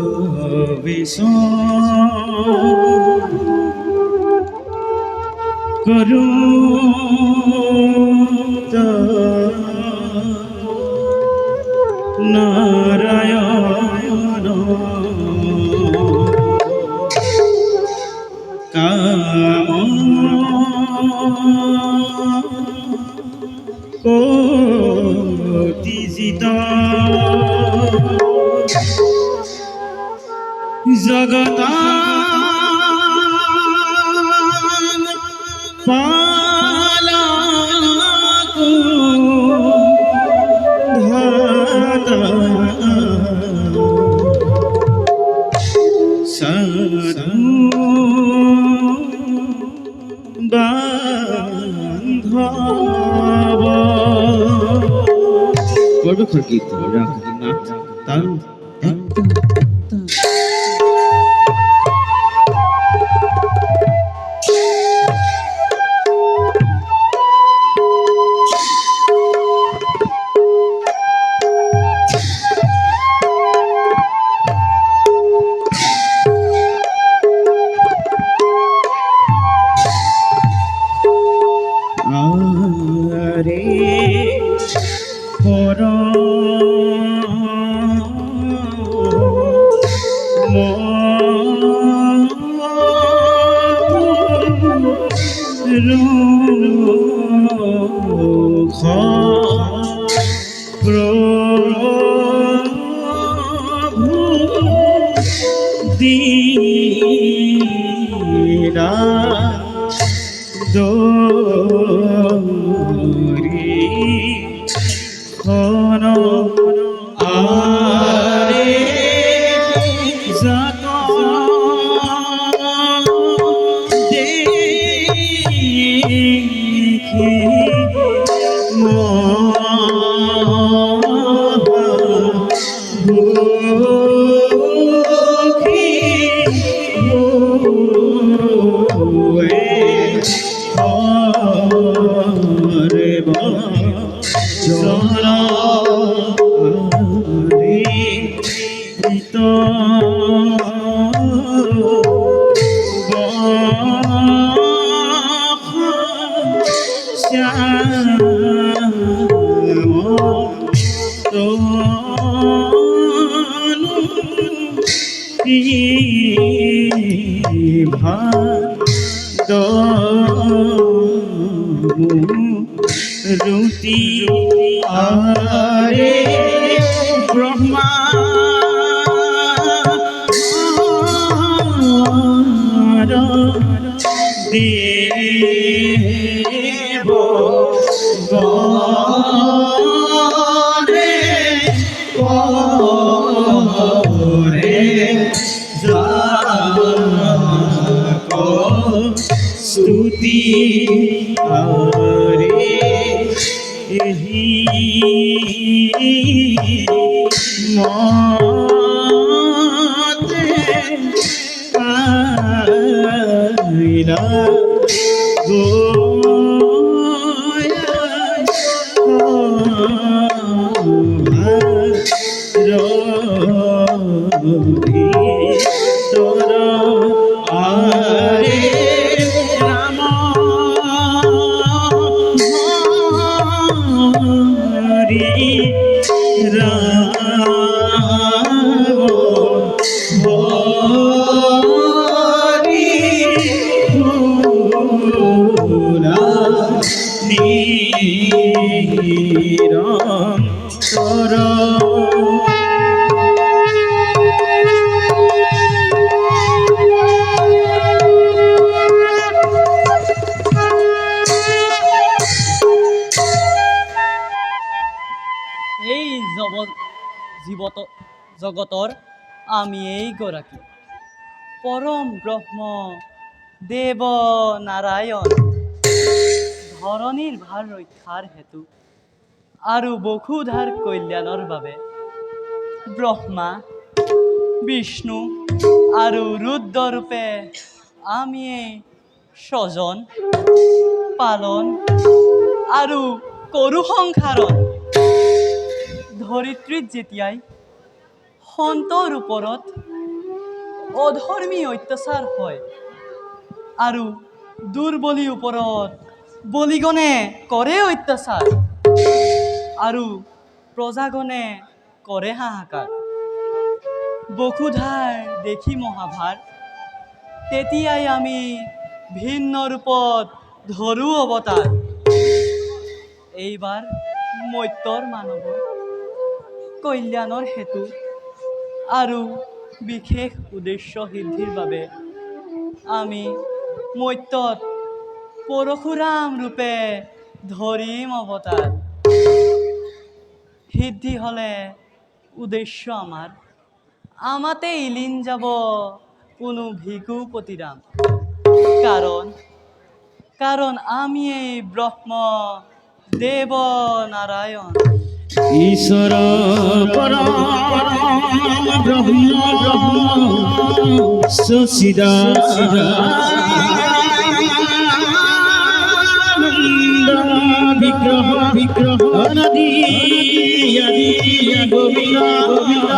প্রবেশ করুত নারায়ণ কাম কোটিজিত জগতান পালাকু ধাতা সাধু বান্ধব পড়বে খরগীত রাগ নাচ তাল একদম রে পর প্রভু দীনা দোরি কোন আরে যত দেখি রুতি আরে ব্রহ্মা দেব গণে পরে স্তুতি আরে এহি মতে পাইলা আরে রাম হরি রাম হরি নিরন্তর এই জীবত জগতৰ আমি এই গৰাকী পৰম ব্ৰহ্ম দেৱ নাৰায়ণ ধৰণীৰ ভাৰ ৰক্ষাৰ হেতু আৰু বসুধাৰ কল্যাণৰ বাবে ব্ৰহ্মা বিষ্ণু আৰু ৰুদ্ৰৰূপে আমি স্বজন পালন আৰু কৰো সংসাৰত ধৰিত্ৰীত যেতিয়াই সন্তৰ ওপৰত অধৰ্মী অত্যাচাৰ হয় আৰু দুৰ্বলীৰ ওপৰত বলিগণে কৰে অত্যাচাৰ আৰু প্ৰজাগণে কৰে হাহাকাৰ। বসুধাৰ দেখি মহাভাৰ, তেতিয়াই আমি ভিন্ন ৰূপত ধৰো অৱতাৰ। এইবাৰ মৰ্ত্যৰ মানৱৰ কল্যাণৰ হেতু আৰু বিশেষ উদ্দেশ্য সিদ্ধিৰ বাবে আমি মৰ্ত্যত পৰশুৰাম ৰূপে ধৰিম অৱতাৰ। সিদ্ধি হ'লে উদ্দেশ্য আমাৰ, আমাতে ইলীন যাব কোনো ভিকু পতিৰাম। কাৰণ আমি এই ব্ৰহ্ম দেৱ নাৰায়ণ। ঈশ্বর পরম ব্রহ্ম সচিদানন্দ বিগ্রহ অনাদি আদি গোবিন্দ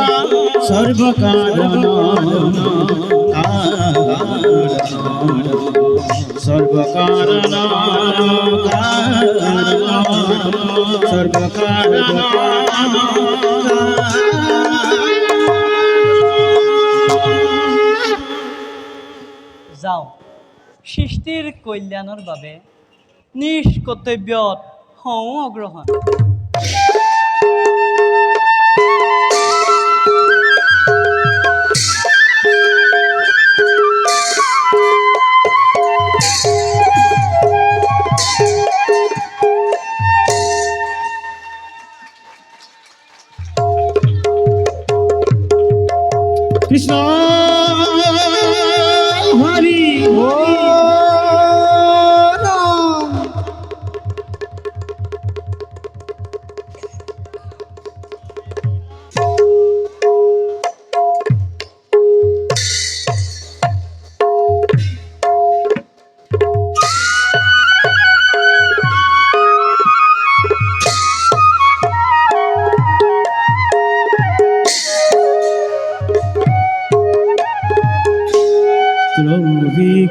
সর্বকারণ সর্বকারণ সর্বকারণ। যাওঁ সৃষ্টিৰ কল্যাণৰ বাবে নিষ্কৰ্তব্যত হওঁ অগ্ৰসৰ। কৃষ্ণ হরি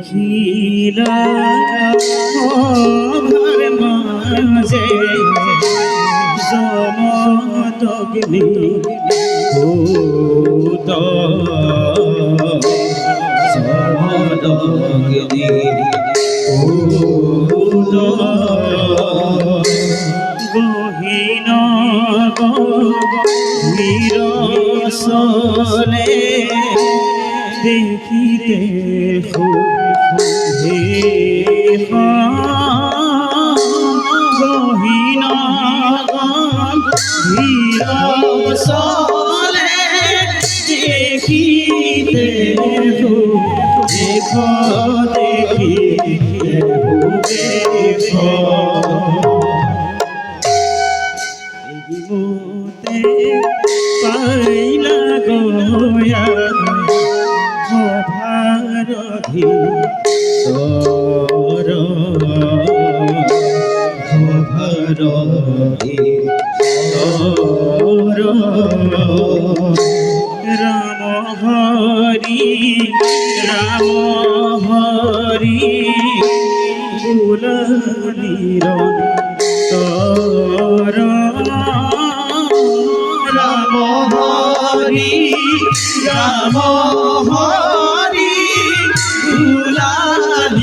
খিলা ভার মাঝে জমদগ্নি ভূত জমদগ্নি ভূত গহীন গভীরসনে দেখিতে গহীন গভীরসনে দেখিতে দেখ দেখিতে দেখ মতে পাইলা গয়া ভারধি তর ভারধি তর রাম হরি রাম হরি বুলনির তর রাম হরি রাম হরি বুলালির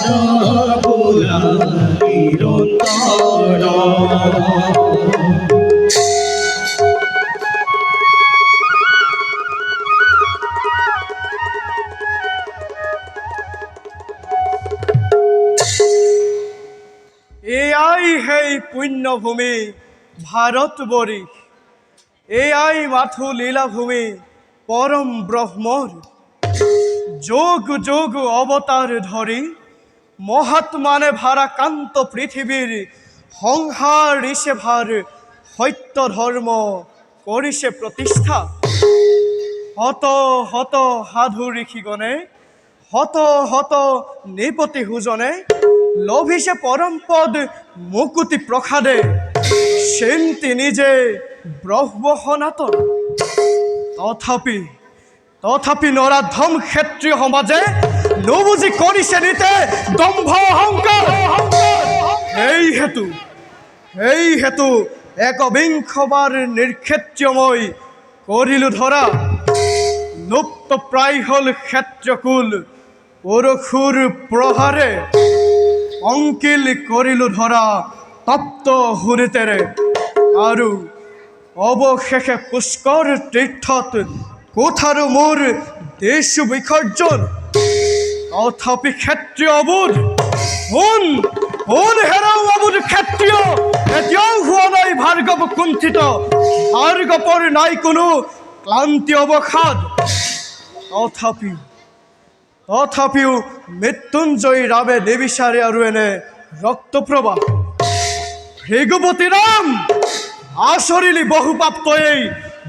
তর বুলালির তর। এয়াই সেই পুণ্যভূমি ভাৰতবৰ্ষ, এয়াই মাথো লীলাভূমি পৰম ব্ৰহ্মৰ। যোগ যোগ অৱতাৰ ধৰি মহাত্মানে ভাৰাক্ৰান্ত পৃথিৱীৰ সংসাৰ ঋষে ভাৰ সত্য ধৰ্ম কৰিছে প্ৰতিষ্ঠা। হত হত সাধু ঋষিগণে হত হত নৃপতি সুজনে লভিছে পৰম পদ মুকুতি প্ৰসাদে। চিন্তি নিজে ব্ৰহ্ম সনাতন। তথাপি নৰাধম ক্ষেত্ৰীয় সমাজে নুবুজি কৰিছে নিতে দম্ভ অহংকাৰ। সেই হেতু একবিংশবাৰ নিৰ্ক্ষেত্ৰীয় মই কৰিলো ধৰা। লুপ্ত প্ৰায় হ'ল ক্ষেত্ৰকুল পৰশুৰ প্ৰহাৰে। অংকিল কৰিলো ধৰা তপ্ত হুৰিতেৰে। আৰু অৱশেষে পুষ্কৰ তীৰ্থত কোঠাৰো মোৰ দেশ বিসৰ্জন। তথাপি ক্ষেত্ৰীয় অবুধ শুন হেৰাও অবুধ ক্ষেত্ৰীয়, এতিয়াও হোৱা নাই ভাৰ্গৱ কুণ্ঠিত। ভাৰ্গৱৰ নাই কোনো ক্লান্তি অৱসাদ। তথাপিও মৃত্যুঞ্জয়ী ৰামে নিবিচাৰে আৰু এনে ৰক্তপ্ৰবাহ। ভৃগুপতি ৰাম আচৰিলি বহু পাপ তই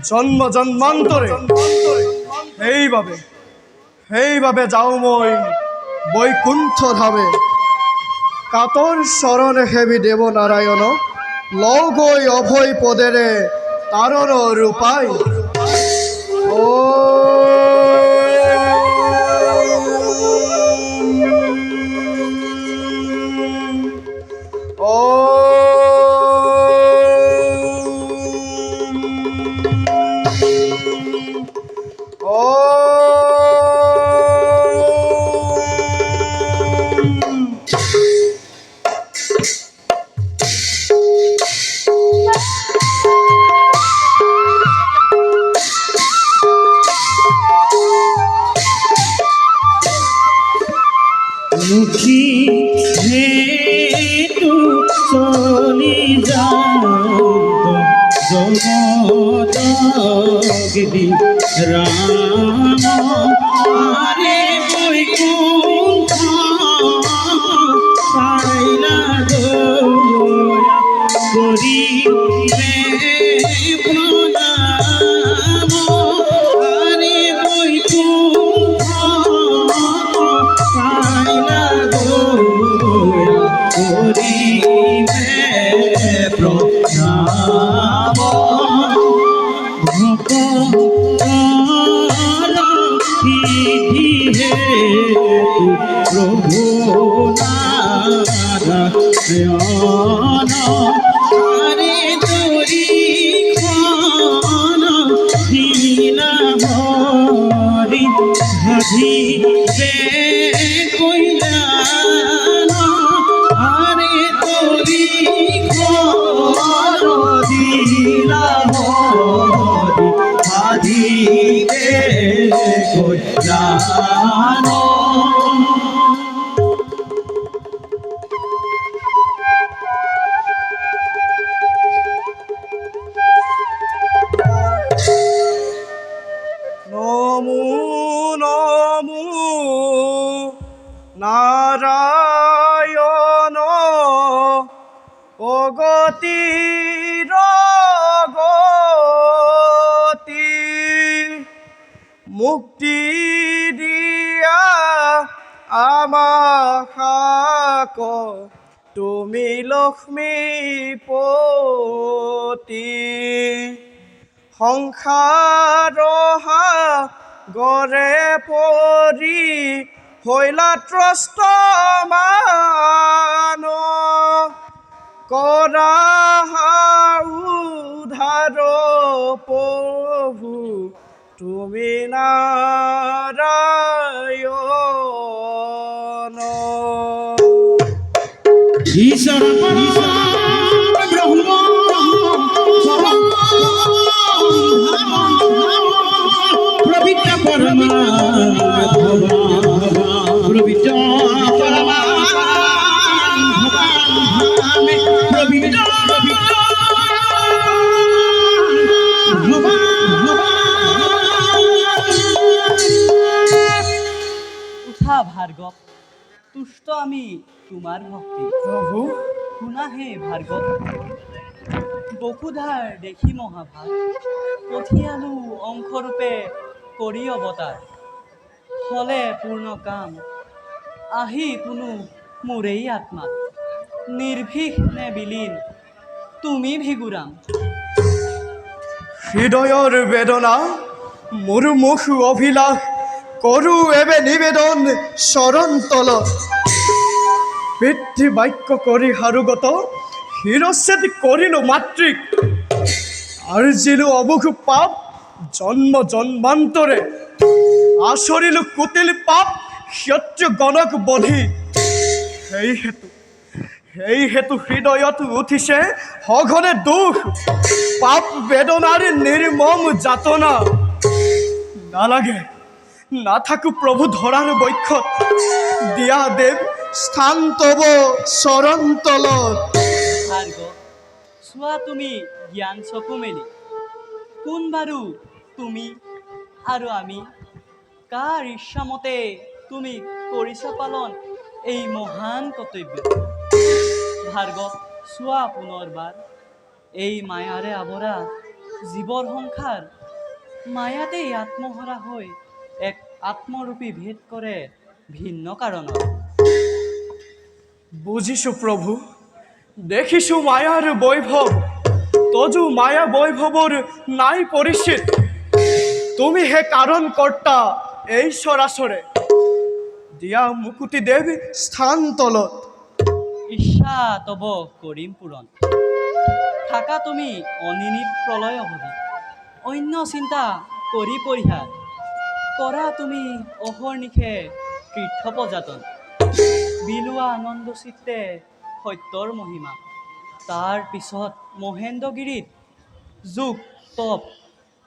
জন্ম জন্মান্তৰে। সেইবাবে যাওঁ মই বৈকুণ্ঠ ধামে। কাতৰ চৰণ সেবি দেৱ নাৰায়ণ, লওঁ গৈ অভয় পদেৰে তাৰণৰ ৰূপাই। মুখী হেতু চলি যাওঁ জগতগিৰি ৰাম আৰে বৈকুণ্ঠ পাইলা গয়া কৰিলে প্ৰণাম। আৰে বৈকুণ্ঠ পাইলা গয়া কৰিলে প্ৰণাম। প্রভু নারায়ণ আরে তোরি দীনা হরি ভাজিবে কইলান। আরে তোরি দীনা হরি ভাজিবে কইলান। নমো নারায়ণ অগতিৰ গতি। মুক্তি দিয়া আমাক তুমি লক্ষ্মীপতি। সংসাৰ গৰে পৰি হৈলা ত্ৰস্ত মান। কৰা উদ্ধাৰ প্ৰভু তুমি নাৰায়ণ। ঈশ্বর ব্রহ্ম প্রবিদ্য পরমা প্রবিদ্য পরমা প্রবিদ্য উঠা ভাৰ্গৱ, তুষ্ট আমি তোমাৰ ভক্তি। প্ৰভু শুনা হে ভাৰ্গৱ, বসুধাৰ দেখি মহাভাগ পঠিয়ালো অংশৰূপে কৰি অৱতাৰ। হলে পূৰ্ণ কাম আহি কোনো মোৰেই আত্মাত। নিৰ্ভীষ নে বিলীন তুমি ভিগুৰাম। হৃদয়ৰ বেদনা মোৰ মুখ অভিলাষ কৰোঁ এবে নিবেদন চৰণ তলত পিতৃ বাক্য কৰি হাৰুগত শিৰচ্ছেদ কৰিলোঁ মাতৃক আৰ্জিলোঁ অবুখ পাপ জন্ম জন্মান্তৰে আচৰিলোঁ কুটিল পাপ ক্ষত্ৰিয় গণক বধি সেই হেতু হৃদয়ত উঠিছে সঘনে দুখ পাপ বেদনাৰ নিৰ্মম যাতনা নালাগে নাথাকো প্ৰভু ধৰাৰ বক্ষত দিয়া দেৱ স্থান তব চৰণ তলত ভাৰ্গ চোৱা তুমি জ্ঞান চকু মেলি কোন বাৰু তুমি আৰু আমি কাৰ ইচ্ছামতে তুমি কৰিছা পালন এই মহান কৰ্তব্য ভাৰ্গ চোৱা পুনৰবাৰ এই মায়াৰে আৱৰা জীৱৰ সংসাৰ মায়াতেই আত্মহৰা হৈ এক আত্মৰূপী ভেদ কৰে ভিন্ন কাৰণত বুজিছোঁ প্ৰভু দেখিছোঁ মায়াৰ বৈভৱ তজু মায়া বৈভৱৰ নাই পৰিচিত তুমি হে কাৰণ কৰ্তা এই চৰাচৰে দিয়া মুকুতি দেৱ স্থান তলত ইচ্ছা তব কৰিম পূৰণ থাকা তুমি অনিনিত প্ৰলয় অৱধি অন্য চিন্তা কৰি পৰিহাৰ কৰা তুমি অহৰ্নিশে তীৰ্থ পৰ্যটন বিলোৱা আনন্দ চিত্তে সত্যৰ মহিমা তাৰ পিছত মহেন্দ্ৰগিৰিত যোগ তপ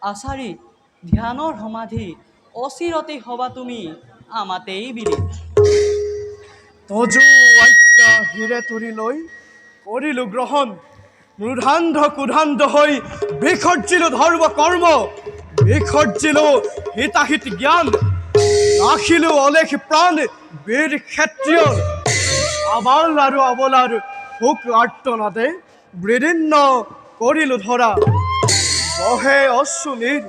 আচাৰি ধ্যানৰ সমাধি অচিৰতে হবা তুমি আমাতেই বিৰি তজু আজ্ঞা হিৰে তুৰি লৈ কৰিলোঁ গ্ৰহণ মূৰ্ধান্ধ কুধান্ধ হৈ বিসৰ্জিলোঁ ধৰ্ম কৰ্ম বিসৰ্জিলোঁ হিতাহিত জ্ঞান ৰাখিলোঁ অলেখ প্ৰাণ বীৰ ক্ষত্ৰিয় আবাল আৰু আবলাৰ শোক আৰ্তনাদে বৃদিন্ন কৰিলোঁ ধৰা বহে অশ্ৰুনীৰ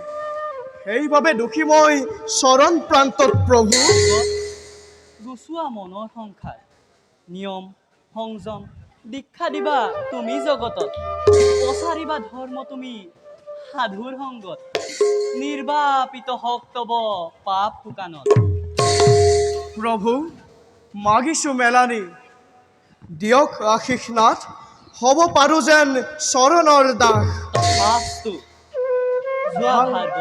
সেইবাবে দুখী মই চৰণ প্ৰান্তত প্ৰভু গুচোৱা মনৰ সংসাৰ নিয়ম সংযম দীক্ষা দিবা তুমি জগতত প্ৰচাৰিবা ধৰ্ম তুমি সাধুৰ সংগত নিৰ্বাপিত হওক তব পাপ শুকানত প্ৰভু মাগিছোঁ মেলানি দিয়ক আশীষ নাথ হ'ব পাৰোঁ যেন চৰণৰ দাস শাস্ত্ৰু যোৱা ভাৰ্গ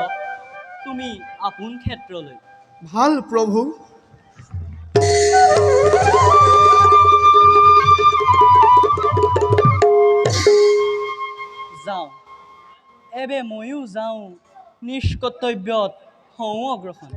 তুমি আপোন ক্ষেত্ৰলৈ ভাল প্ৰভু যাওঁ এবে ময়ো যাওঁ নিষ্কৰ্তব্যত হওঁ অগ্ৰসৰ